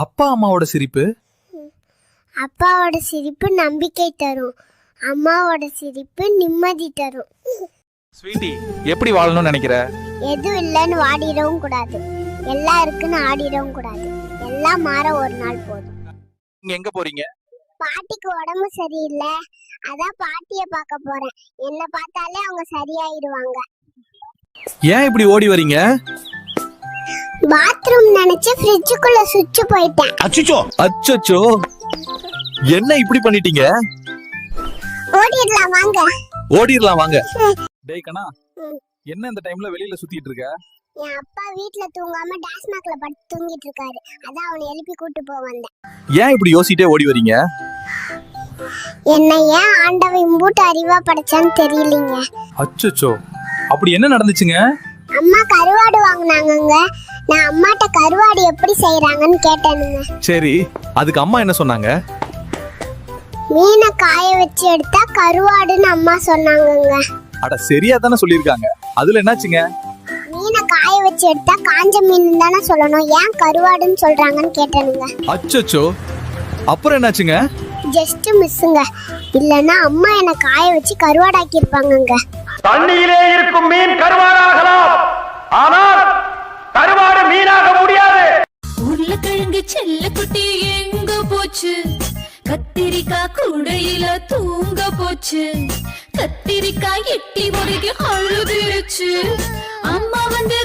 அப்பா அம்மாவோட சிரிப்பு? அப்பாவோட சிரிப்பு நம்பிக்கை தரும், அம்மாவோட சிரிப்பு நிம்மதி தரும். ஸ்வீட்டி, எப்படி வாழணும்னு நினைக்கிற? எதுவும் இல்லைன்னு வாடிடவும் கூடாது, எல்லாம் இருக்குன்னு ஆடிடவும் கூடாது. எல்லாம் மாற ஒரு நாள் போதும். நீங்க எங்க போறீங்க? பாட்டிக்கு உடம்பு சரியில்லை, அதான் பாட்டிய பார்க்க போறேன். என்ன பார்த்தாலே அவங்க சரியாயிடுவாங்க. ஏன் இப்படி ஓடி வரீங்க? பாத்ரூம் நினைச்சு ஃப்ரிட்ஜுக்குள்ள சுவிட்ச் போயிட்டேன். அச்சச்சோ, என்ன இப்படி பண்ணிட்டீங்க? ஓடிடலாம் வாங்க. ஓடிடலாம் வாங்க. டேய் கண்ணா, என்ன இந்த டைம்ல வெளியில சுத்திட்டு இருக்க? என் அப்பா வீட்ல தூங்காம டாஸ்மாக்ல படுத்து தூங்கிட்டு இருக்காரு, அதான் அவனை எழுப்பி கூட்டு போக வந்தேன். ஏன் இப்படி யோசிட்டே ஓடி வரீங்க? என்ன ஏன் ஆண்டவன் இம்பூட்டு அறிவா படைச்சான்னு தெரியலீங்க. அச்சச்சோ, அப்படி என்ன நடந்துச்சுங்க? அம்மா கருவாடு வாங்குனாங்கங்க, நான் அம்மாட்ட கருவாடு எப்படி செய்யறாங்கன்னு கேட்டேனுங்க. சரி, அதுக்கு அம்மா என்ன சொன்னாங்க? மீனை காய வச்சு எடுத்தா கருவாடுன்னு அம்மா சொன்னாங்கங்க. அட சரியா தானே சொல்லிருக்காங்க, அதுல என்னாச்சுங்க? மீனை காய வச்சு எடுத்தா காஞ்ச மீன் தானே சொல்லணும், ஏன் கருவாடுன்னு சொல்றாங்கன்னு கேட்டேனுங்க. அச்சச்சோ, அப்புறம் என்னாச்சுங்க? ஜஸ்ட் மிஸ்ஸுங்க, இல்லன்னா அம்மா என்ன காய வச்சு கருவாடாக்கி இருப்பாங்கங்க. தண்ணியிலே இருக்கும் மீன் கருவாடாகலாம், ஆனால் கருவாடு மீனாக முடியாது. உருளைக்கிழங்கு செல்ல குட்டி எங்க போச்சு? கத்திரிக்காய் கூடையில தூங்க போச்சு. கத்திரிக்காய் எட்டி உடைக்கு அழுதுருச்சு. அம்மா வந்து